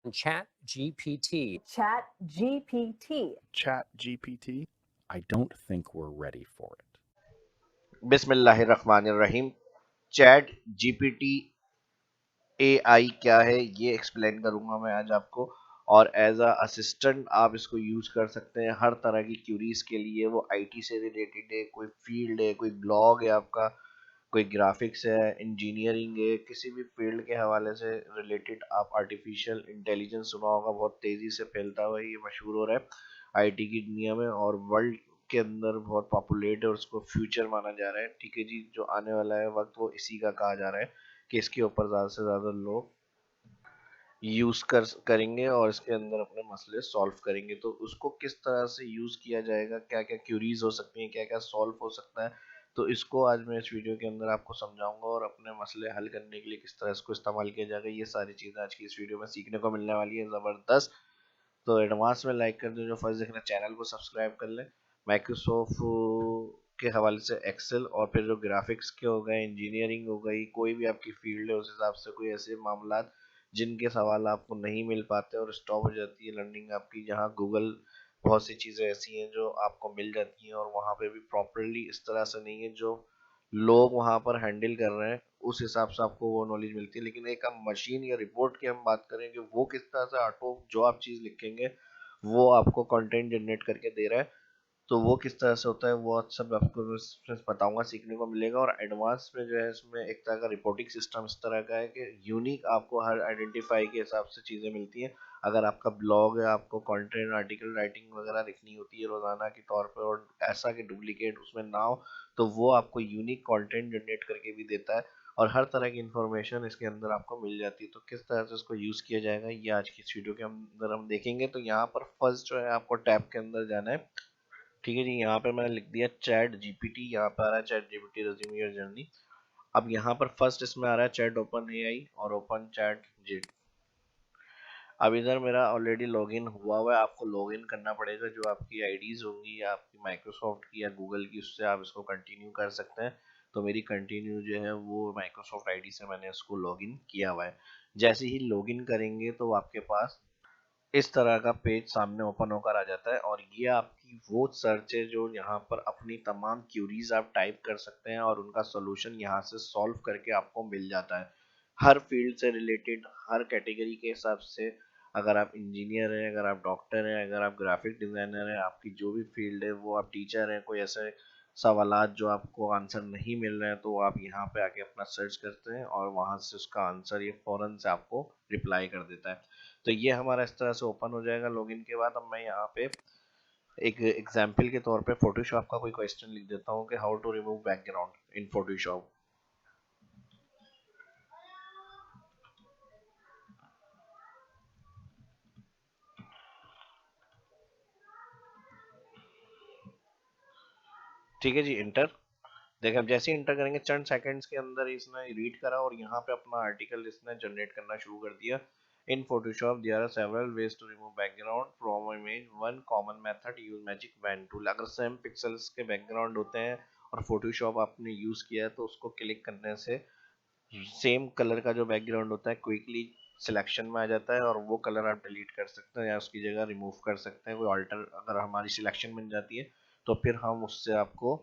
Chat GPT. Chat GPT. Chat GPT. I don't think we're ready for it. बिस्मिल्लाहिर्रहमानिर्रहीम। Chat GPT AI क्या है ये explain करूंगा मैं आज आपको। और एज अ असिस्टेंट आप इसको यूज कर सकते हैं हर तरह की क्यूरीज के लिए। वो आईटी से रिलेटेड है, कोई फील्ड है, कोई ब्लॉग है आपका, कोई ग्राफिक्स है, इंजीनियरिंग है, किसी भी फील्ड के हवाले से रिलेटेड आप आर्टिफिशियल इंटेलिजेंस सुना होगा, बहुत तेजी से फैलता हुआ ये मशहूर हो रहा है आईटी की दुनिया में और वर्ल्ड के अंदर बहुत पॉपुलेट है और उसको फ्यूचर माना जा रहा है। ठीक है जी, जो आने वाला है वक्त वो इसी का कहा जा रहा है कि इसके ऊपर ज़्यादा से ज़्यादा लोग यूज़ करेंगे और इसके अंदर अपने मसले सॉल्व करेंगे। तो उसको किस तरह से यूज़ किया जाएगा, क्या क्या क्यूरीज हो सकती हैं, क्या क्या सॉल्व हो सकता है, तो इसको आज मैं इस वीडियो के अंदर आपको समझाऊंगा और अपने मसले हल करने के लिए किस तरह इसको इस्तेमाल किया जाएगा, ये सारी चीज़ें आज की इस वीडियो में सीखने को मिलने वाली है ज़बरदस्त। तो एडवांस में लाइक कर दो, जो फर्स्ट देख रहे हैं चैनल को सब्सक्राइब कर लें। माइक्रोसॉफ्ट के हवाले से एक्सेल और फिर जो ग्राफिक्स के हो गए, इंजीनियरिंग हो गई, कोई भी आपकी फील्ड है उस हिसाब से कोई ऐसे मामला जिनके सवाल आपको नहीं मिल पाते और स्टॉप हो जाती है लर्निंग आपकी, जहाँ गूगल बहुत सी चीज़ें ऐसी हैं जो आपको मिल जाती हैं और वहाँ पे भी प्रॉपरली इस तरह से नहीं है जो लोग वहाँ पर हैंडल कर रहे हैं उस हिसाब से आपको वो नॉलेज मिलती है। लेकिन एक हम मशीन या रिपोर्ट की हम बात करें कि वो किस तरह से ऑटो जो आप चीज़ लिखेंगे वो आपको कंटेंट जनरेट करके दे रहा है, तो वो किस तरह से होता है वो सब आपको इसमें बताऊंगा, सीखने को मिलेगा। और एडवांस में जो है इसमें एक तरह का रिपोर्टिंग सिस्टम इस तरह का है कि यूनिक आपको हर आइडेंटिफाई के हिसाब से चीज़ें मिलती हैं। अगर आपका ब्लॉग है, आपको कंटेंट आर्टिकल राइटिंग वगैरह लिखनी होती है रोज़ाना के तौर पे और ऐसा कि डुप्लीकेट उसमें ना हो, तो वो आपको यूनिक कंटेंट जनरेट करके भी देता है और हर तरह की इंफॉर्मेशन इसके अंदर आपको मिल जाती है। तो किस तरह से इसको यूज़ किया जाएगा ये आज की इस वीडियो के अंदर हम देखेंगे। तो यहाँ पर फर्स्ट जो है आपको टैब के अंदर जाना है। ठीक है जी, यहाँ पे मैंने लिख दिया चैट जीपीटी, यहाँ पे आ रहा है chat GPT resume your journey. अब यहाँ पर फर्स्ट इसमें आ रहा है चैट ओपन एआई और ओपन चैट जेट। अब इधर मेरा ऑलरेडी लॉगिन हुआ हुआ है, आपको लॉगिन करना पड़ेगा। जो आपकी आईडीज होंगी या आपकी माइक्रोसॉफ्ट की या गूगल की, उससे आप इसको कंटिन्यू कर सकते हैं। तो मेरी कंटिन्यू जो है वो माइक्रोसॉफ्ट आईडी से मैंने इसको लॉगिन किया हुआ है। जैसे ही लॉगिन करेंगे तो आपके पास इस तरह का पेज सामने ओपन होकर आ जाता है और ये आपकी वो सर्च है जो यहाँ पर अपनी तमाम क्यूरीज आप टाइप कर सकते हैं और उनका सोल्यूशन यहाँ से सॉल्व करके आपको मिल जाता है हर फील्ड से रिलेटेड, हर कैटेगरी के हिसाब से। अगर आप इंजीनियर हैं, अगर आप डॉक्टर हैं, अगर आप ग्राफिक डिज़ाइनर हैं, आपकी जो भी फील्ड है, वो आप टीचर हैं, कोई ऐसे सवालात जो आपको आंसर नहीं मिल रहे हैं, तो आप यहाँ पे आके अपना सर्च करते हैं और वहाँ से उसका आंसर ये फ़ौरन से आपको रिप्लाई कर देता है। तो ये हमारा इस तरह से ओपन हो जाएगा लॉगिन के बाद। अब मैं यहाँ पे एक एग्जाम्पल के तौर पे फोटोशॉप का कोई क्वेश्चन लिख देता हूँ कि how to remove background in Photoshop. ठीक है जी, इंटर। देखिए अब जैसे ही इंटर करेंगे चंद सेकंड्स के अंदर इसने रीड करा और यहाँ पे अपना आर्टिकल इसने जनरेट करना शुरू कर दिया। In Photoshop there are several ways to remove background from image, one common method use magic pen tool. अगर सेम पिक्सल्स के बैकग्राउंड होते हैं और फोटोशॉप आपने यूज किया है तो उसको क्लिक करने से सेम कलर का जो बैकग्राउंड होता है क्विकली सिलेक्शन में आ जाता है और वो कलर आप डिलीट कर सकते हैं या उसकी जगह रिमूव कर सकते हैं। कोई ऑल्टर अगर हमारी सिलेक्शन बन जाती है तो फिर हम उससे आपको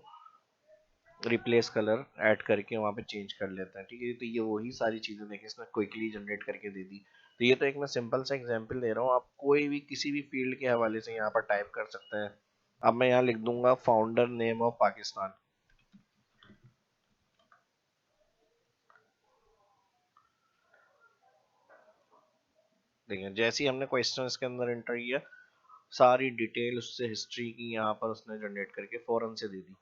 रिप्लेस कलर ऐड करके वहाँ पे चेंज कर लेते हैं। ठीक है, तो ये वही सारी चीज़ें देखिए इसने क्विकली जनरेट करके दे दी। तो ये तो एक मैं सिंपल सा एग्जांपल दे रहा हूँ, आप कोई भी किसी भी फील्ड के हवाले से यहाँ पर टाइप कर सकते हैं। अब मैं यहाँ लिख दूंगा फाउंडर नेम ऑफ पाकिस्तान। देखिए जैसे ही हमने क्वेश्चन इसके अंदर एंटर किया, सारी डिटेल उससे हिस्ट्री की यहाँ पर उसने जनरेट करके फौरन से दे दी।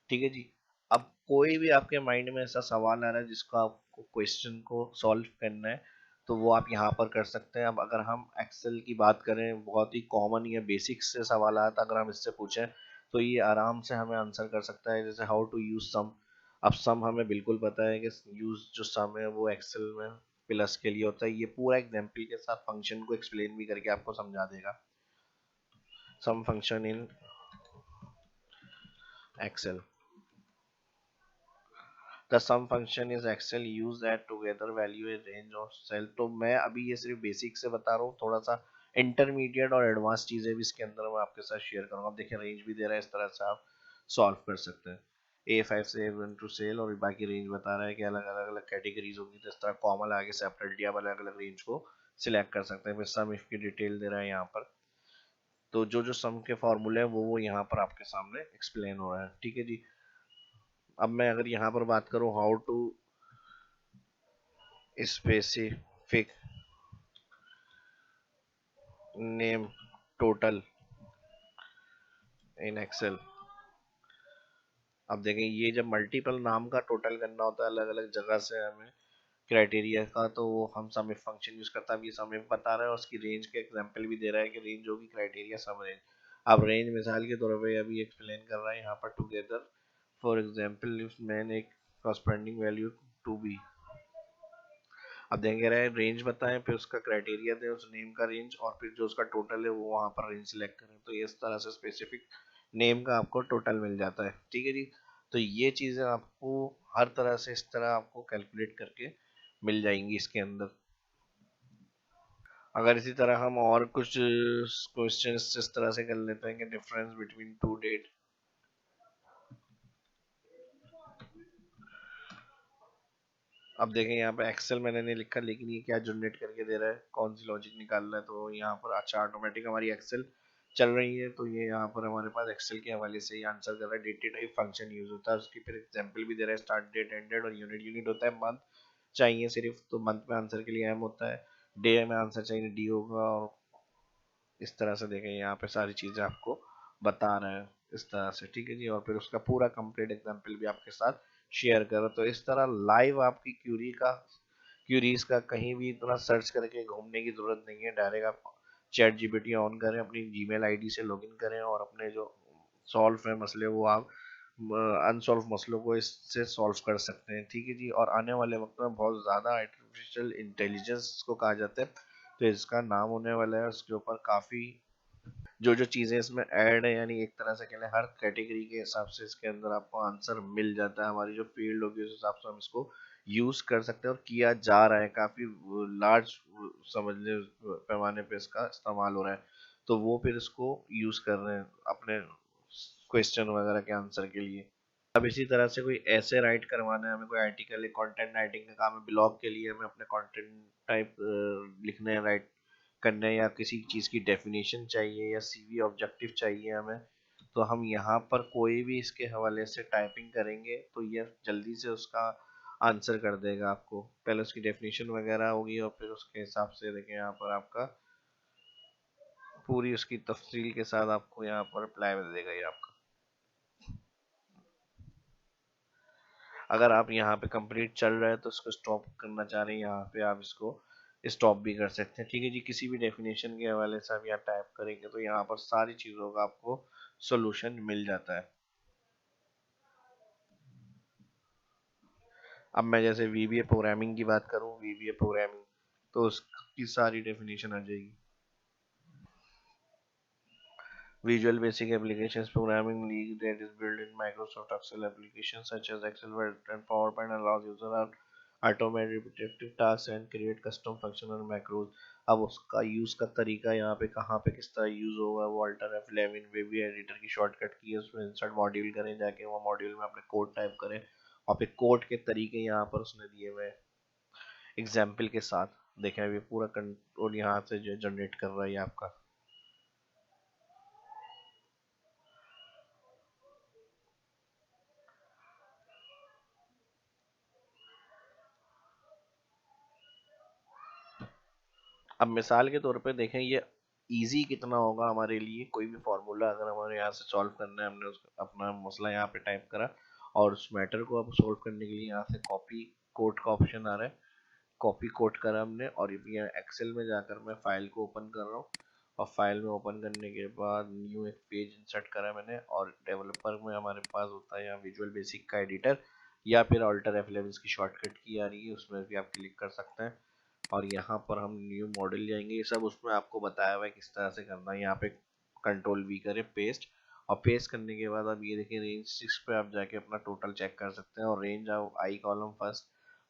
ठीक है जी। अब कोई भी आपके माइंड में ऐसा सवाल आ रहा है जिसको आपको क्वेश्चन को सॉल्व करना है, तो वो आप यहाँ पर कर सकते हैं। अब अगर हम एक्सेल की बात करें, बहुत ही कॉमन या बेसिक से सवाल अगर हम इससे पूछें तो ये आराम से हमें आंसर कर सकता है। जैसे हाउ टू यूज सम। अब सम हमें बिल्कुल पता है कि यूज जो सम है वो एक्सेल में प्लस के लिए होता है। ये पूरा एग्जाम्पल के साथ फंक्शन को एक्सप्लेन भी करके आपको समझा देगा। Sum function in Excel. The sum function is Excel use that together value a range of cell. तो मैं अभी ये सिर्फ बेसिक से बता रहा हूँ, थोड़ा सा इंटरमीडिएट और एडवांस चीजें भी इसके अंदर मैं आपके साथ शेयर करूंगा। अब देखिए रेंज भी दे रहा है, इस तरह से आप सॉल्व कर सकते हैं। A5 से A1 टू सेल, और बाकी रेंज बता रहा है कि अलग अलग अलग कैटेगरीज होगी, तो इस तरह कॉमन आगे सेपरेटली आप अलग अलग रेंज को सिलेक्ट कर सकते हैं। फिर सम इफ की डिटेल दे रहा है यहाँ पर, तो जो जो सम के फॉर्मूले हैं वो यहाँ पर आपके सामने एक्सप्लेन हो रहा है। ठीक है जी। अब मैं अगर यहाँ पर बात करूँ how to specific name total in Excel. अब देखें ये जब मल्टीपल नाम का टोटल करना होता है अलग अलग जगह से हमें क्राइटेरिया का, तो वो हम सम इफ फंक्शन यूज करता है। अब ये सम इफ बता रहा है और उसकी रेंज के एग्जांपल भी दे रहा है कि रेंज होगी क्राइटेरिया सम रेंज। अब रेंज मिसाल के तौर पे अभी एक्सप्लेन कर रहा है यहाँ पर together for example if man एक कॉरस्पॉन्डिंग वैल्यू टू बी। अब देंगे रहे रेंज बताएं, फिर उसका क्राइटेरिया दें उस नेम का रेंज, और फिर जो उसका टोटल है वो वहाँ पर रेंज सिलेक्ट करें। तो ये इस तरह से स्पेसिफिक नेम का आपको टोटल मिल जाता है। ठीक है जी। तो ये चीज़ें आपको हर तरह से इस तरह आपको कैलकुलेट करके मिल जाएंगी इसके अंदर। अगर इसी तरह हम और कुछ क्वेश्चंस इस तरह से कर लेते हैं कि डिफरेंस बिटवीन टू डेट। अब देखें यहाँ पे एक्सेल मैंने नहीं लिखा, लेकिन ये क्या जनरेट करके दे रहा है, कौन सी लॉजिक निकालना है। तो यहाँ पर अच्छा ऑटोमेटिक हमारी एक्सेल चल रही है, तो ये यहाँ पर हमारे पास एक्सेल के हवाले से ही आंसर कर रहा है। डेट टाइप फंक्शन यूज होता है, उसकी फिर एग्जांपल भी दे रहा है, स्टार्ट डेट एंड डेट, और यूनिट यूनिट होता है मंथ चाहिए सिर्फ, तो मंथ में आंसर के लिए एम होता है, डे में आंसर चाहिए डी होगा। और इस तरह से देखें यहाँ पे सारी चीज़ें आपको बता रहे हैं इस तरह से। ठीक है जी। और फिर उसका पूरा कंप्लीट एग्जाम्पल भी आपके साथ शेयर करो। तो इस तरह लाइव आपकी क्यूरीज का कहीं भी इतना सर्च करके घूमने की जरूरत नहीं है। डायरेक्ट आप चैट जीपीटी ऑन करें, अपनी जीमेल आईडी से लॉगिन करें, और अपने जो सॉल्व है मसले वो आप अनसॉल्व मसलों को इससे सॉल्व कर सकते हैं। ठीक है जी। और आने वाले वक्त में बहुत ज़्यादा आर्टिफिशियल इंटेलिजेंस को कहा जाता है, तो इसका नाम होने वाला है, उसके ऊपर काफ़ी जो जो चीज़ें इसमें ऐड है, यानी एक तरह से कह लें हर कैटेगरी के हिसाब से इसके अंदर आपको आंसर मिल जाता है। हमारी जो फील्ड होगी उस हिसाब से हम इसको यूज़ कर सकते हैं, और किया जा रहा है काफ़ी लार्ज समझने पैमाने पे इसका इस्तेमाल हो रहा है। तो वो फिर इसको यूज़ कर रहे हैं अपने क्वेश्चन वगैरह के आंसर के लिए। अब इसी तरह से कोई ऐसे राइट करवाना है हमें, कोई आर्टिकल कंटेंट राइटिंग का काम है, ब्लॉग के लिए हमें अपने कंटेंट टाइप लिखने हैं, राइट करने हैं, या किसी चीज़ की डेफिनेशन चाहिए, या सीवी ऑब्जेक्टिव चाहिए हमें, तो हम यहाँ पर कोई भी इसके हवाले से टाइपिंग करेंगे तो ये जल्दी से उसका आंसर कर देगा आपको। पहले उसकी डेफिनेशन वगैरह होगी, और फिर उसके हिसाब से देखें यहाँ पर आपका पूरी उसकी तफसील के साथ आपको यहाँ पर रिप्लाई मिल देगा ये आपका। अगर आप यहाँ पे कंप्लीट चल रहा है तो इसको स्टॉप करना चाह रहे हैं, यहाँ पे आप इसको स्टॉप भी कर सकते हैं। ठीक है जी। किसी भी डेफिनेशन के हवाले से आप यहाँ टाइप करेंगे तो यहाँ पर सारी चीज़ों का आपको सोल्यूशन मिल जाता है। अब मैं जैसे वीबीए प्रोग्रामिंग की बात करूँ, वीबीए प्रोग्रामिंग, तो उसकी सारी डेफिनेशन आ जाएगी। Visual Basic Applications programming league that is built in Microsoft Excel applications such as Excel, Word, and PowerPoint allows user to automate repetitive tasks and create custom function और macros। अब उसका use का तरीका यहाँ पे कहाँ पे किस तरह यूज होगा, वो अल्टर F11 वेब एडिटर की शॉर्टकट की है, उसमें इंसर्ट मॉड्यूल करें, जाके वो मॉड्यूल में अपने कोड टाइप करें, और फिर कोड के तरीके यहाँ पर उसने दिए हुए एग्जाम्पल के साथ। देखें अभी पूरा कंट्रोल यहाँ से जो जनरेट कर रहा है आपका। अब मिसाल के तौर पे देखें ये इजी कितना होगा हमारे लिए। कोई भी फार्मूला अगर हमारे यहाँ से सॉल्व करना है, हमने उसका अपना मसला यहाँ पे टाइप करा, और उस मैटर को अब सॉल्व करने के लिए यहाँ से कॉपी कोड का ऑप्शन आ रहा है, कॉपी कोड करा हमने, और ये एक्सेल में जाकर मैं फाइल को ओपन कर रहा हूँ, और फाइल में ओपन करने के बाद न्यू एक पेज इंसर्ट करा मैंने, और डेवलपर में हमारे पास होता है यहाँ विजुअल बेसिक का एडिटर, या फिर अल्टर F11 की शॉर्टकट की आ रही है, उसमें भी आप क्लिक कर सकते हैं, और यहाँ पर हम न्यू मॉडल जाएंगे। ये सब उसमें आपको बताया हुआ है किस तरह से करना है। यहाँ पे कंट्रोल V करें पेस्ट, और पेस्ट करने के बाद अब ये देखिए रेंज 6 पे आप जाके अपना टोटल चेक कर सकते हैं और range of I column first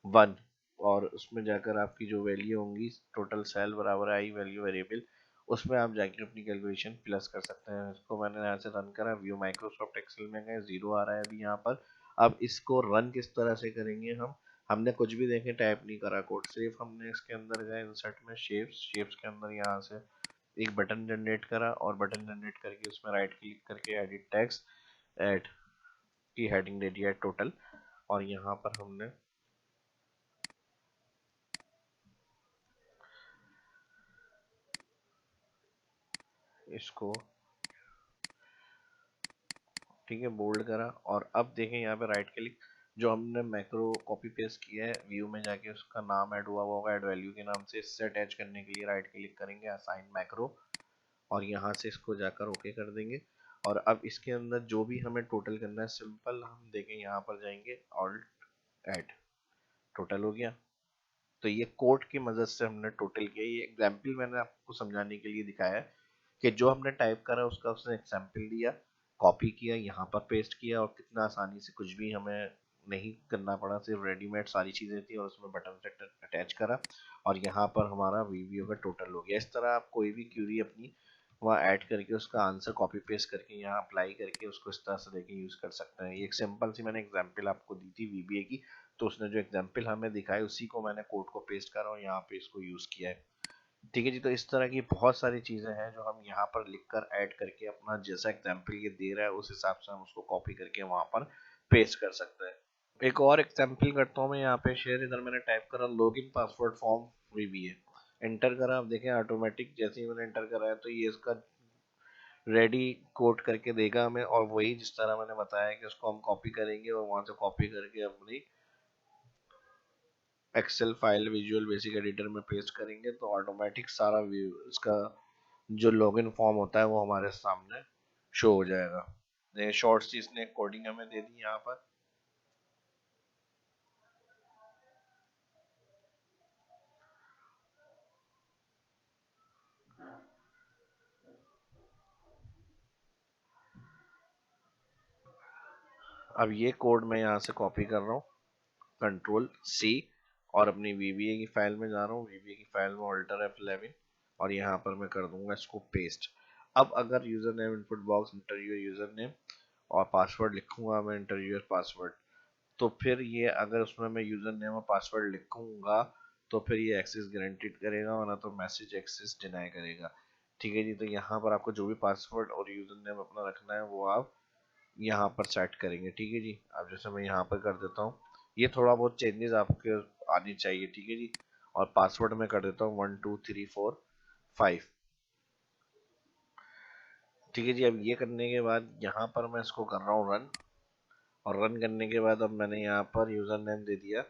1 और उसमें जाकर आपकी जो वैल्यू होंगी टोटल सेल बराबर आई वैल्यू वेरिएबल उसमें आप जाके अपनी कैलकुलेशन प्लस कर सकते हैं। इसको मैंने यहाँ से रन करा, व्यू माइक्रोसॉफ्ट एक्सेल में गए, 0 आ रहा है अभी यहाँ पर। अब इसको रन किस तरह से करेंगे हम, हमने कुछ भी देखें टाइप नहीं करा कोड, सिर्फ हमने इसके अंदर गए इंसर्ट में शेप्स के अंदर यहाँ से एक बटन जनरेट करा और बटन जनरेट करके उसमें राइट क्लिक करके एडिट टेक्स्ट ऐड की हेडिंग दे दिया टोटल और यहाँ पर हमने इसको ठीक है बोल्ड करा और अब देखें यहाँ पे राइट क्लिक जो हमने मैक्रो कॉपी पेस्ट किया है व्यू में जाके उसका नाम ऐड हुआ होगा ऐड वैल्यू के नाम से, इससे अटैच करने के लिए राइट क्लिक करेंगे असाइन मैक्रो और यहाँ से इसको जाकर ओके कर देंगे। और अब इसके अंदर जो भी हमें टोटल करना है सिंपल हम देखें यहाँ पर जाएंगे ऑल्ट ऐड टोटल हो गया। तो ये कोड की मदद से हमने टोटल किया, ये एग्जाम्पल मैंने आपको समझाने के लिए दिखाया है कि जो हमने टाइप करा उसका उसने एग्जाम्पल दिया, कॉपी किया, यहाँ पर पेस्ट किया और कितना आसानी से कुछ भी हमें नहीं करना पड़ा, सिर्फ रेडीमेड सारी चीज़ें थी और उसमें बटन से अटैच करा और यहाँ पर हमारा वीवीओ का टोटल हो गया। इस तरह आप कोई भी क्यूरी अपनी वहाँ ऐड करके उसका आंसर कॉपी पेस्ट करके यहाँ अप्लाई करके उसको इस तरह से देके यूज़ कर सकते हैं। ये एक सिंपल सी मैंने एग्जाम्पल आपको दी थी वीबीए की, तो उसने जो एग्जाम्पल हमें दिखाई उसी को मैंने कोड को पेस्ट करा और यहाँ पे इसको यूज़ किया है। ठीक है जी, तो इस तरह की बहुत सारी चीज़ें हैं जो हम यहाँ पर लिखकर ऐड करके अपना जैसा एग्जाम्पल ये दे रहा है उस हिसाब से हम उसको कॉपी करके वहाँ पर पेस्ट कर सकते हैं। एक और एग्जाम्पल करता हूँ मैं यहाँ पे शेयर, इधर मैंने टाइप करा login password form VBA, enter करा। आप देखें ऑटोमेटिक जैसे ही मैंने एंटर करा है तो ये इसका रेडी कोड करके देगा हमें और वही जिस तरह मैंने बताया कि उसको हम कॉपी करेंगे और वहाँ से कॉपी करके अपनी Excel file visual basic editor में पेस्ट करेंगे तो ऑटोमेटिक सारा व्यू इसका जो लॉगिन फॉर्म होता है वो हमारे सामने शो हो जाएगा। ये शॉर्ट्स इसने कोडिंग हमें दे दी यहाँ पर। अब ये कोड मैं यहाँ से कॉपी कर रहा हूँ कंट्रोल सी और अपनी वीबीए की फाइल में जा रहा हूँ, वीबीए की फाइल में अल्टर F11 और यहाँ पर मैं कर दूंगा इसको पेस्ट। अब अगर user name input box inter your user name और पासवर्ड लिखूंगा मैं इंटर योर पासवर्ड, तो फिर ये अगर उसमें मैं यूजर नेम और पासवर्ड लिखूंगा तो फिर ये एक्सेस गारंटीड करेगा वरना तो मैसेज एक्सेस डिनाई करेगा। ठीक है जी, तो यहाँ पर आपको जो भी पासवर्ड और यूजर नेम अपना रखना है वो आप यहाँ पर सेट करेंगे। ठीक है जी, अब जैसे मैं यहाँ पर कर देता हूँ, ये थोड़ा बहुत चेंजेस आपके आनी चाहिए। ठीक है जी, और पासवर्ड में कर देता हूँ 12345। ठीक है जी, अब ये करने के बाद यहाँ पर मैं इसको कर रहा हूँ रन और रन करने के बाद अब मैंने यहाँ पर यूजर नेम दे दिया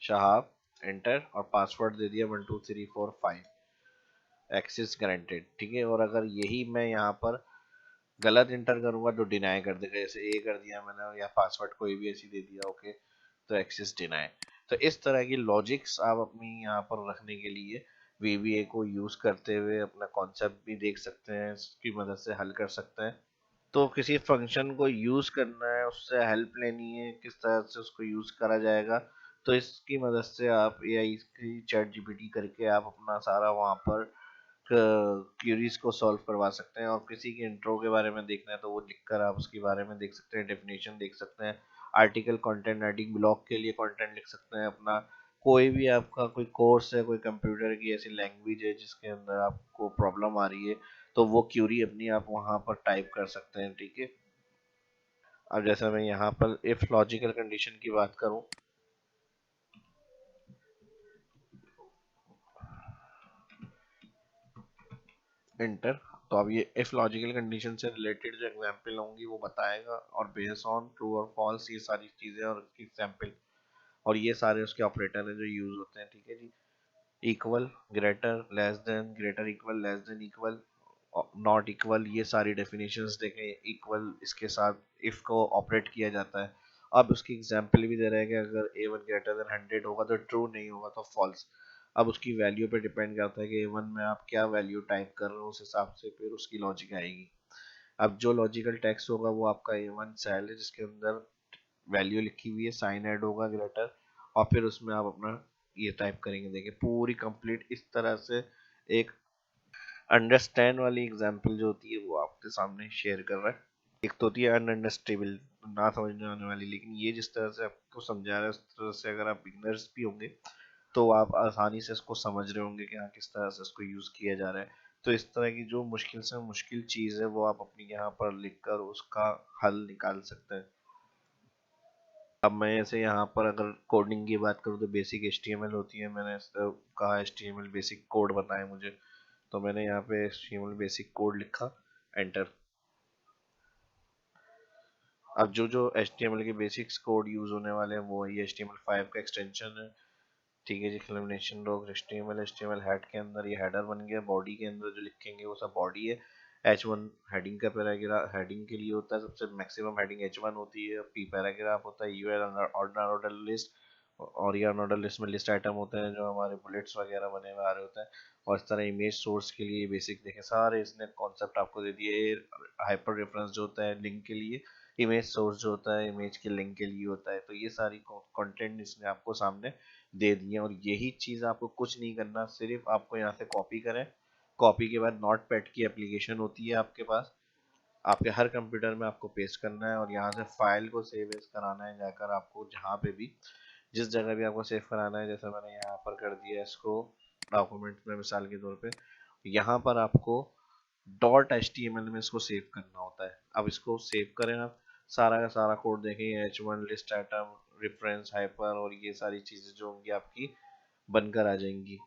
शहाब एंटर और पासवर्ड दे दिया 12345 एक्सेस गारंटेड। ठीक है, और अगर यही मैं यहाँ पर गलत इंटर करूंगा तो डिनाई कर देगा, जैसे ए कर दिया मैंने या पासवर्ड कोई भी ऐसी दे दिया ओके तो एक्सेस डिनाई। तो इस तरह की लॉजिक्स आप अपनी यहाँ पर रखने के लिए वीबीए को यूज करते हुए अपना कॉन्सेप्ट भी देख सकते हैं, इसकी मदद से हल कर सकते हैं। तो किसी फंक्शन को यूज करना है उससे हेल्प लेनी है किस तरह से उसको यूज करा जाएगा, तो इसकी मदद से आप एआई की चैट जीपीटी करके आप अपना सारा वहाँ पर क्यूरीज को सॉल्व करवा सकते हैं। और किसी के इंट्रो के बारे में देखना है तो वो लिखकर आप उसके बारे में देख सकते हैं, डेफिनेशन देख सकते हैं, आर्टिकल कंटेंट राइटिंग ब्लॉग के लिए कंटेंट लिख सकते हैं अपना, कोई भी आपका कोई कोर्स है कोई कंप्यूटर की ऐसी लैंग्वेज है जिसके अंदर आपको प्रॉब्लम आ रही है तो वो क्यूरी अपनी आप वहाँ पर टाइप कर सकते हैं। ठीक है, अब जैसे मैं यहाँ पर इफ लॉजिकल कंडीशन की बात करूँ इंटर, तो अब ये इफ लॉजिकल कंडीशन से रिलेटेड जो एग्जांपल होंगी वो बताएगा और बेस्ड ऑन ट्रू और फॉल्स ये सारी चीजें और उसकी एग्जांपल और ये सारे उसके ऑपरेटर हैं जो यूज होते हैं। ठीक है जी, equal greater equal less than equal not equal, ये सारी डेफिनेशंस देखें, इक्वल इसके साथ इफ को ऑपरेट किया जाता है। अब उसकी एग्जांपल भी दे रहा है कि अगर a1 ग्रेटर देन 100 होगा तो ट्रू, नहीं होगा तो फॉल्स। अब उसकी वैल्यू पे डिपेंड करता है कि a1 में आप क्या वैल्यू टाइप कर रहे हो उस हिसाब से फिर उसकी लॉजिक आएगी। अब जो लॉजिकल टेक्स्ट होगा वो आपका A1 सेल है जिसके अंदर वैल्यू लिखी हुई है, साइन ऐड होगा ग्रेटर, और फिर उसमें आप अपना ये टाइप करेंगे। देखिए पूरी कंप्लीट इस तरह से एक अंडरस्टैंड वाली एग्जांपल जो होती है वो आपके सामने शेयर कर रहा है। एक तो होती है अनअंडरस्टेबल, ना समझने आने वाली, लेकिन ये जिस तरह से आपको समझा रहा है उस तरह से अगर आप बिगनर्स भी होंगे तो आप आसानी से इसको समझ रहे होंगे कि हाँ किस तरह से इसको यूज़ किया जा रहा है। तो इस तरह की जो मुश्किल से मुश्किल चीज़ है वो आप अपनी यहाँ पर लिखकर उसका हल निकाल सकते हैं। अब मैं ऐसे यहाँ पर अगर कोडिंग की बात करूँ तो बेसिक HTML होती है, मैंने कहा HTML बेसिक कोड बताए मुझे, तो मैंने यहाँ पे HTML बेसिक कोड लिखा, एंटर। अब जो HTML के बेसिक्स कोड यूज होने वाले हैं वो ये HTML5 का एक्सटेंशन है, ठीक है जी। एक्सक्लेमेशन डॉग HTML हेड के अंदर ये हेडर बन गया, बॉडी के अंदर जो लिखेंगे वो सब बॉडी है। H1 हेडिंग का पैराग्राफ हेडिंग के लिए होता है, सबसे मैक्सिमम हेडिंग H1 होती है। P पैराग्राफ होता है, U ऑर्डर लिस्ट, और ये ऑर्डर लिस्ट में लिस्ट आइटम होते हैं जो हमारे बुलेट्स वगैरह बने हुए आ रहे होते हैं। और इस तरह इमेज सोर्स के लिए बेसिक देखें सारे इसने कॉन्सेप्ट आपको दे दिए। हाइपर रेफरेंस जो होता है लिंक के लिए, इमेज सोर्स जो होता है इमेज के लिंक के लिए होता है। तो ये सारी कंटेंट इसने आपको सामने दे दिए, और यही चीज़ आपको कुछ नहीं करना, सिर्फ आपको यहाँ से कॉपी करें। कॉपी के बाद नोटपैड की एप्लीकेशन होती है आपके पास, आपके हर कंप्यूटर में आपको पेस्ट करना है, और यहाँ से फाइल को सेव एज कराना है जाकर आपको, जहाँ पे भी जिस जगह भी आपको सेव कराना है। जैसे मैंने यहाँ पर कर दिया इसको डॉक्यूमेंट में मिसाल के तौर पे, यहाँ पर आपको .html में इसको सेव करना होता है। अब इसको सेव करें आप, सारा का सारा कोड देखें, H1 list item reference hyper और ये सारी चीज़ें जो होंगी आपकी बनकर आ जाएंगी।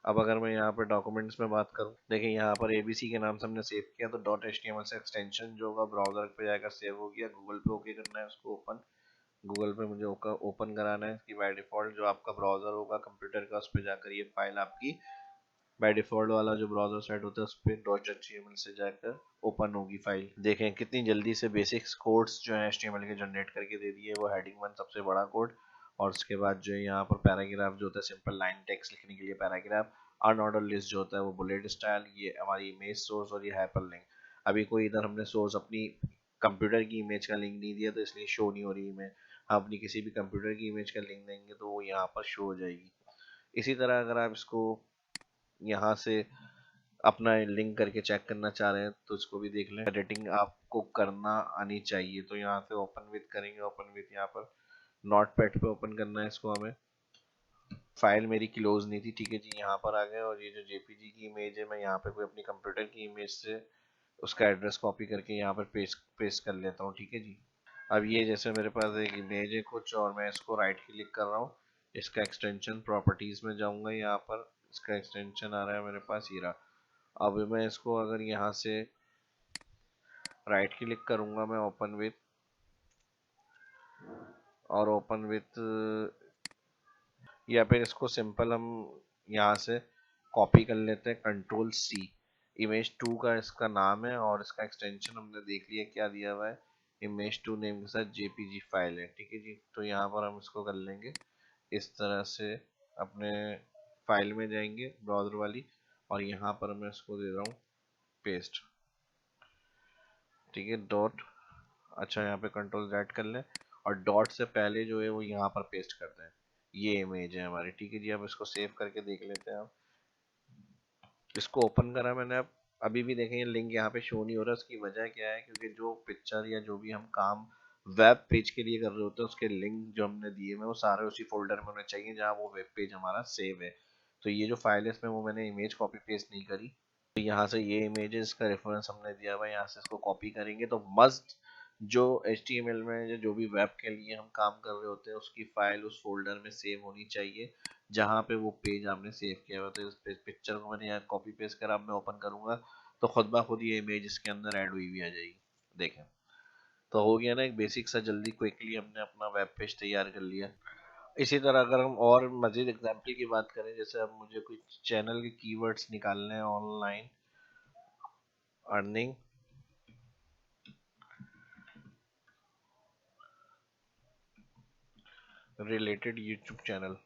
अब अगर मैं यहाँ पर डॉक्यूमेंट्स में बात करूँ, देखिए यहाँ पर ABC के नाम से हमने सेव किया, तो .html से एक्सटेंशन जो होगा ब्राउजर पे जाकर सेव हो गया। गूगल पे ओके करना है उसको ओपन, गूगल पे मुझे ओपन कराना है कि बाय डिफ़ॉल्ट जो आपका ब्राउज़र होगा कंप्यूटर का उस पर जाकर ये फाइल आपकी बाय डिफ़ॉल्ट वाला जो ब्राउज़र सेट होता है उस पर .html से जाकर ओपन होगी फाइल। देखें कितनी जल्दी से बेसिक्स कोड्स जो है HTML के जनरेट करके दे दिए। वो हेडिंग 1 सबसे बड़ा कोड, और उसके बाद जो है यहाँ पर पैराग्राफ जो होता है सिंपल लाइन टेक्स्ट लिखने के लिए पैराग्राफ, अनऑर्डर लिस्ट जो होता है वो बुलेट स्टाइल, ये हमारी इमेज सोर्स, और ये हाइपर लिंक। अभी कोई इधर हमने सोर्स अपनी कंप्यूटर की इमेज का लिंक नहीं दिया तो इसलिए शो नहीं हो रही इमेज। हम अपनी किसी भी कंप्यूटर की इमेज का लिंक देंगे तो वो यहाँ पर शो हो जाएगी। इसी तरह अगर आप इसको यहाँ से अपना लिंक करके चेक करना चाह रहे हैं तो इसको भी देख लें। एडिटिंग आपको करना आनी चाहिए, तो यहाँ से ओपन विथ करेंगे, ओपन विथ यहाँ पर नोटपैड पे ओपन करना है इसको हमें। फाइल मेरी क्लोज नहीं थी, ठीक है जी, यहाँ पर आ गए। और ये जो JPG की इमेज है मैं यहाँ पे कोई अपनी कंप्यूटर की इमेज से उसका एड्रेस कॉपी करके यहाँ पर पेस्ट कर लेता हूँ, ठीक है जी। अब ये जैसे मेरे पास एक इमेज है कुछ, और मैं इसको राइट क्लिक कर रहा हूँ, इसका एक्सटेंशन प्रॉपर्टीज में जाऊंगा, यहाँ पर इसका एक्सटेंशन आ रहा है मेरे पास हीरा। अब मैं इसको अगर यहाँ से राइट क्लिक करूंगा मैं ओपन विथ, और ओपन विथ, या फिर इसको सिंपल हम यहाँ से कॉपी कर लेते हैं Ctrl+C। इमेज 2 का इसका नाम है, और इसका एक्सटेंशन हमने देख लिया क्या दिया हुआ है, इमेज 2 नेम के साथ JPG फाइल है, ठीक है जी। तो यहाँ पर हम इसको कर लेंगे इस तरह से, अपने फाइल में जाएंगे ब्राउज़र वाली, और यहाँ पर मैं इसको दे रहा हूँ पेस्ट, ठीक है। डॉट, अच्छा यहाँ पे Ctrl+Z कर लें, और डॉट से पहले जो है वो यहाँ पर पेस्ट करते हैं। ये इमेज है हमारी, ठीक है जी। अब इसको सेव करके देख लेते हैं। अब इसको ओपन करा मैंने, अब अभी भी देखें ये लिंक यहाँ पे शो नहीं हो रहा। उसकी वजह क्या है, क्योंकि जो पिक्चर या जो भी हम काम वेब पेज के लिए कर रहे होते हैं उसके लिंक जो हमने दिए हैं वो सारे उसी फोल्डर में होने चाहिए जहाँ वो वेब पेज हमारा सेव है। तो ये जो फाइल है इसमें वो मैंने इमेज कॉपी पेस्ट नहीं करी, तो यहाँ से ये इमेजेस का रेफरेंस हमने दिया हुआ है, यहाँ से इसको कॉपी करेंगे। तो मस्ट जो HTML में या जो भी वेब के लिए हम काम कर रहे होते हैं उसकी फाइल उस फोल्डर में सेव होनी चाहिए जहाँ पे वो पेज आपने सेव किया हुआ। तो इस पिक्चर को मैंने यहाँ कॉपी पेस्ट करा, अब मैं ओपन करूंगा तो खुद ब खुद ये इमेज इसके अंदर ऐड हुई हुई आ जाएगी। देखें तो हो गया ना, एक बेसिक सा जल्दी क्विकली हमने अपना वेब पेज तैयार कर लिया। इसी तरह अगर हम और मजीद एग्जाम्पल की बात करें, जैसे अब मुझे कुछ चैनल के कीवर्ड्स निकालने हैं, online earning related YouTube channel,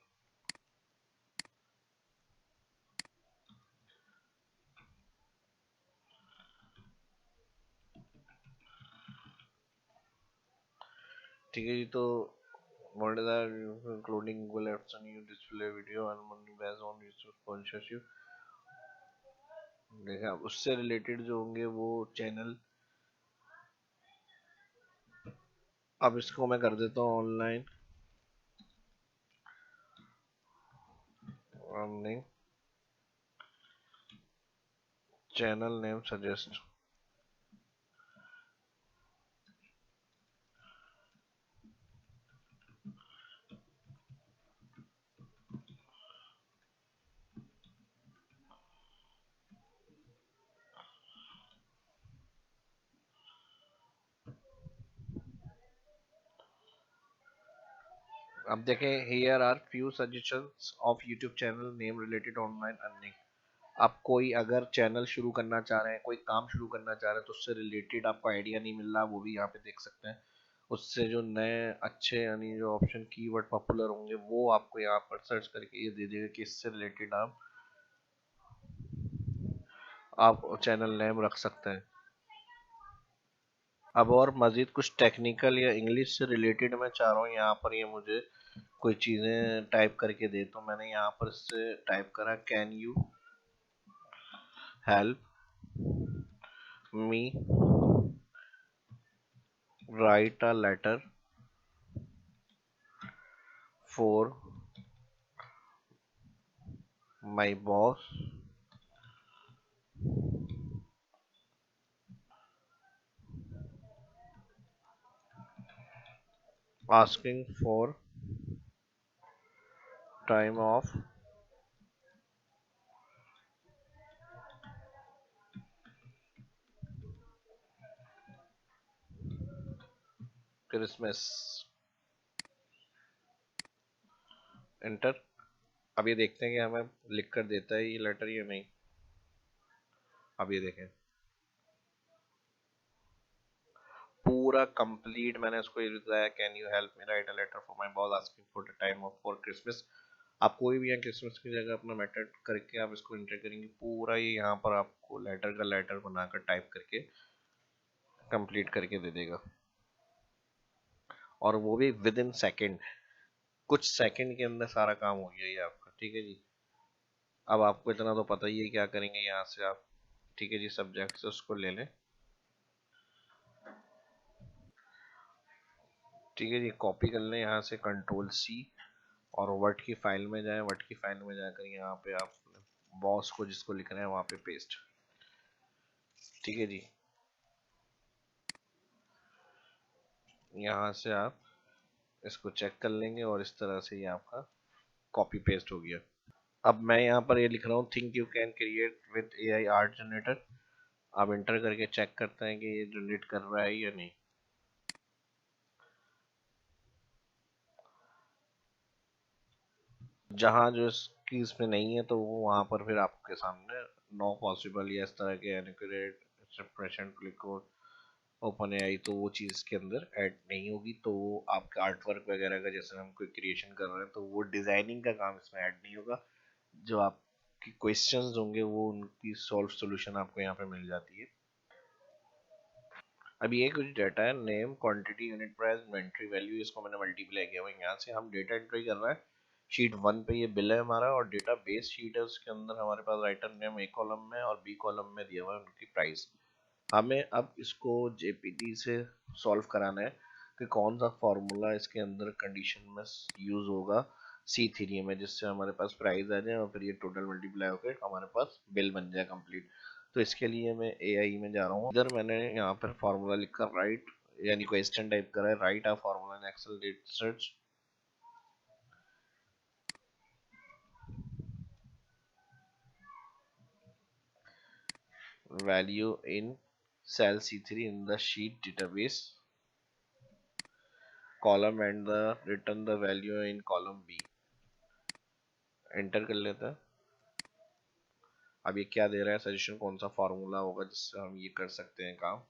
ठीक है जी। तो what is that including Google Apps and you display video and money based on user sponsorship। देखा उससे रिलेटेड जो होंगे वो चैनल। अब इसको मैं कर देता हूँ online earning channel name suggest. अब देखें here are few suggestions of YouTube channel name related online earning। आप कोई अगर चैनल शुरू करना चाह रहे हैं, कोई काम शुरू करना चाह रहे हैं, तो उससे रिलेटेड आपको आइडिया नहीं मिल रहा, वो भी यहाँ पे देख सकते हैं। उससे जो नए अच्छे यानी जो ऑप्शन कीवर्ड पॉपुलर होंगे वो आपको यहाँ पर सर्च करके ये दे देगा कि इससे रिलेटेड आप चैनल नेम रख सकते हैं। अब और मज़ीद कुछ टेक्निकल या इंग्लिश से रिलेटेड मैं चाह रहा हूँ यहाँ पर ये मुझे कोई चीज़ें टाइप करके दे, तो मैंने यहाँ पर इससे टाइप करा can you help me write a letter for my boss asking for time off Christmas. Enter. अब ये देखते हैं कि हमें लिख कर देता है ये लेटर या नहीं। अब ये देखें पूरा कंप्लीट मैंने इसको ये बताया can you help me write a letter for my boss asking for the time off for Christmas. आप कोई भी यहाँ क्रिसमस की जगह अपना मेथड करके आप इसको एंटर करेंगे, पूरा ये यहाँ पर आपको लेटर का लेटर बनाकर टाइप करके कंप्लीट करके दे देगा, और वो भी विद इन सेकेंड। कुछ सेकंड के अंदर सारा काम हो गया ये आपका। ठीक है जी। अब आपको इतना तो पता ही है क्या करेंगे यहाँ से आप। ठीक है जी। सब्जेक्ट से उसको ले लें। ठीक है जी। कॉपी कर लें यहाँ से कंट्रोल सी और वर्ड की फाइल में जाएं। वर्ड की फाइल में जाकर यहाँ पे आप बॉस को जिसको लिख रहे हैं वहाँ पे पेस्ट। ठीक है जी। यहाँ से आप इसको चेक कर लेंगे और इस तरह से ये आपका कॉपी पेस्ट हो गया। अब मैं यहाँ पर ये लिख रहा हूँ think you can create with AI art generator. आप इंटर करके चेक करते हैं कि ये जनरेट कर रहा है या नहीं। जहाँ जो इसकी इसमें नहीं है तो वो वहाँ पर फिर आपके सामने नो पॉसिबल या इस तरह के एनिक्रेट एक्सप्रेशन क्लिक ओपन एआई, तो वो चीज़ के अंदर ऐड नहीं होगी। तो वो आपका आर्ट वर्क वगैरह का जैसे हम कोई क्रिएशन कर रहे हैं तो वो डिज़ाइनिंग का काम इसमें ऐड नहीं होगा। जो आपकी क्वेश्चंस होंगे वो उनकी सॉल्व सोल्यूशन आपको यहाँ पे मिल जाती है। अब ये कुछ डाटा है name quantity unit price inventory value, इसको मैंने मल्टीप्लाई किया हुआ है। यहाँ से हम डेटा एंट्री कर रहे हैं। शीट 1 पे ये बिल है हमारा और डेटा बेस शीट है, उसके अंदर हमारे पास राइटर नेम ए कॉलम में और बी कॉलम में दिया हुआ है उनकी प्राइस। हमें अब इसको जेपीटी से सॉल्व कराना है कि कौन सा फॉर्मूला इसके अंदर कंडीशन में यूज होगा C3 में, जिससे हमारे पास प्राइस आ जाए और फिर ये टोटल मल्टीप्लाई होकर हमारे पास बिल बन जाए कंप्लीट। तो इसके लिए मैं एआई में जा रहा हूँ। इधर मैंने यहाँ पर फॉर्मूला लिखकर राइट यानी क्वेश्चन टाइप करा है write a formula in Excel date search. value in cell C3 in the sheet database column and the return the value in column B। Enter कर लेते हैं। अब ये क्या दे रहा है सजेशन, कौन सा फार्मूला होगा जिससे हम ये कर सकते हैं काम।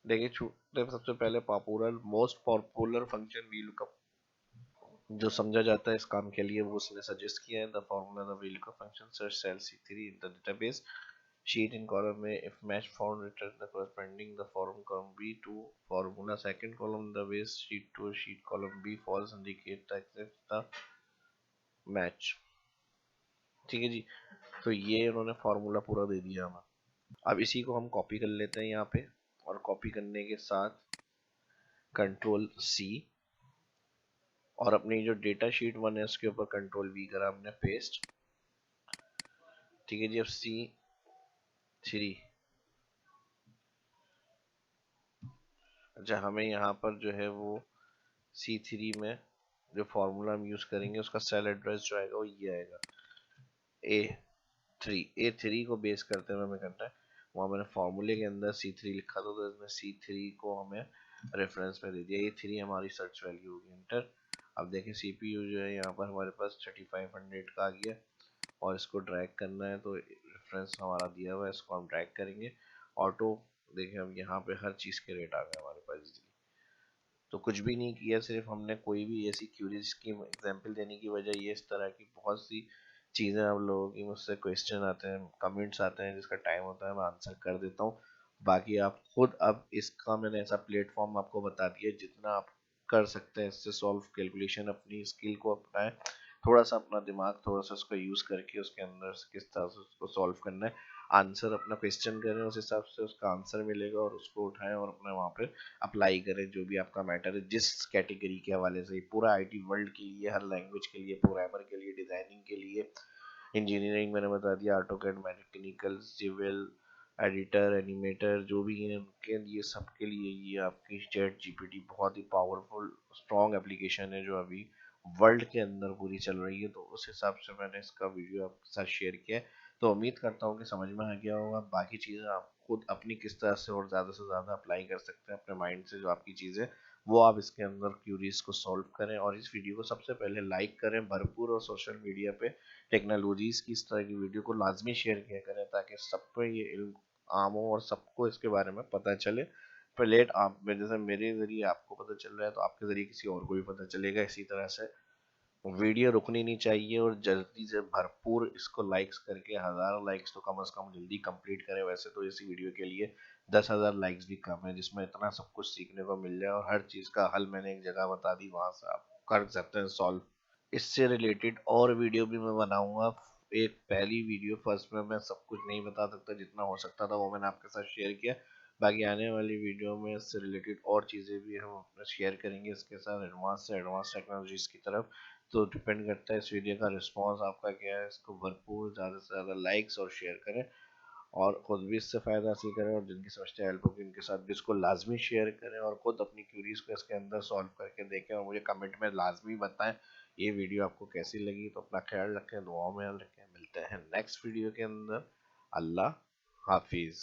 देखिए छोटे सबसे पहले popular most popular function VLOOKUP जो समझा जाता है इस काम के लिए वो उसने सजेस्ट किया है। The formula the VLOOKUP function search cell C3 in the database sheet in column A, if match found, return the corresponding the form column B to formula. Second column, the base sheet to sheet column B false indicate the accept the match. ठीक है जी, तो ये उन्होंने formula पूरा दे दिया हमें। अब इसी को हम कॉपी कर लेते हैं यहाँ पे, और कॉपी करने के साथ कंट्रोल सी, और अपनी जो डेटा शीट 1 है उसके ऊपर कंट्रोल वी करा हमने पेस्ट। ठीक है जी, अब C3, अच्छा हमें यहाँ पर जो है वो C3 में जो फॉर्मूला हम यूज करेंगे उसका सेल एड्रेस जो आएगा वो ये आएगा A3 को बेस करते हुए हमें करना है। वहाँ मैंने फॉर्मूले के अंदर C3 लिखा था, तो इसमें C3 को हमें रेफरेंस में दे दिया। A3 हमारी सर्च वैल्यू होगी, इंटर। अब देखें CPU जो है यहाँ पर हमारे पास 3500 का आ गया, और इसको ड्रैग करना है, तो रेफरेंस हमारा दिया हुआ है, इसको हम ड्रैग करेंगे। ऑटो देखें, अब यहाँ पे हर चीज़ के रेट आ गए हमारे पास। तो कुछ भी नहीं किया, सिर्फ हमने कोई भी ऐसी क्यूरीज की एग्जांपल देने की वजह ये, इस तरह की बहुत सी चीज़ें आप लोगों की मुझसे क्वेश्चन आते हैं, कमेंट्स आते हैं, जिसका टाइम होता है मैं आंसर कर देता हूँ। बाकी आप खुद, अब इसका मैंने ऐसा प्लेटफॉर्म आपको बता दिया, जितना आप कर सकते हैं इससे सॉल्व कैलकुलेशन, अपनी स्किल को अपनाएं, थोड़ा सा अपना दिमाग थोड़ा सा उसका यूज़ करके उसके अंदर किस तरह से उसको सॉल्व करना है, आंसर अपना क्वेश्चन करें, उस हिसाब से उसका आंसर मिलेगा, और उसको उठाएं और अपने वहाँ पे अप्लाई करें जो भी आपका मैटर है, जिस कैटेगरी के हवाले से। पूरा आईटी वर्ल्ड के लिए, हर लैंग्वेज के लिए, प्रोग्रामर के लिए, डिजाइनिंग के लिए, इंजीनियरिंग मैंने बता दिया, AutoCAD, mechanical, civil, editor, animator, जो भी है उनके लिए, सबके लिए ये आपकी चैट जीपीटी बहुत ही पावरफुल स्ट्रॉन्ग एप्लीकेशन है, जो अभी वर्ल्ड के अंदर पूरी चल रही है। तो उस हिसाब से मैंने इसका वीडियो आपके साथ शेयर किया है। तो उम्मीद करता हूँ कि समझ में आ गया होगा। बाकी चीज़ें आप खुद अपनी किस तरह से और ज़्यादा से ज़्यादा अप्लाई कर सकते हैं अपने माइंड से, जो आपकी चीज़ें वो आप इसके अंदर क्यूरीज को सॉल्व करें, और इस वीडियो को सबसे पहले लाइक करें भरपूर, और सोशल मीडिया पे टेक्नोलॉजीज़ की इस तरह की वीडियो को लाजमी शेयर किया करें, ताकि सब पे ये इल्म आम हो और सबको इसके बारे में पता चले। पर लेट आप जैसे मेरे ज़रिए आपको पता चल रहा है, तो आपके ज़रिए किसी और को भी पता चलेगा। इसी तरह से वीडियो रुकनी नहीं चाहिए, और जल्दी से भरपूर इसको लाइक्स करके, 1000 लाइक्स तो कम से कम जल्दी कंप्लीट करें। वैसे तो इसी वीडियो के लिए 10,000 लाइक्स भी कम है, जिसमें इतना सब कुछ सीखने को मिल जाए, और हर चीज़ का हल मैंने एक जगह बता दी, वहाँ से आप कर सकते हैं सॉल्व। इससे रिलेटेड और वीडियो भी मैं बनाऊंगा। एक पहली वीडियो फर्स्ट में मैं सब कुछ नहीं बता सकता, जितना हो सकता था वो मैंने आपके साथ शेयर किया। बाकी आने वाली वीडियो में इससे रिलेटेड और चीज़ें भी हम अपने शेयर करेंगे इसके साथ, एडवांस से एडवांस टेक्नोलॉजीज़ की तरफ। तो डिपेंड करता है इस वीडियो का रिस्पॉन्स आपका क्या है। इसको भरपूर ज़्यादा से ज़्यादा लाइक्स और शेयर करें, और खुद भी इससे फ़ायदा हासिल करें, और जिनकी समझते हेल्प होगी उनके साथ भी इसको लाजमी शेयर करें, और खुद अपनी क्यूरीज को इसके अंदर सॉल्व करके देखें, और मुझे कमेंट में लाजमी बताएं ये वीडियो आपको कैसी लगी। तो अपना ख्याल रखें, दुआओं में याद रखें, मिलते हैं नेक्स्ट वीडियो के अंदर। अल्लाह हाफिज़।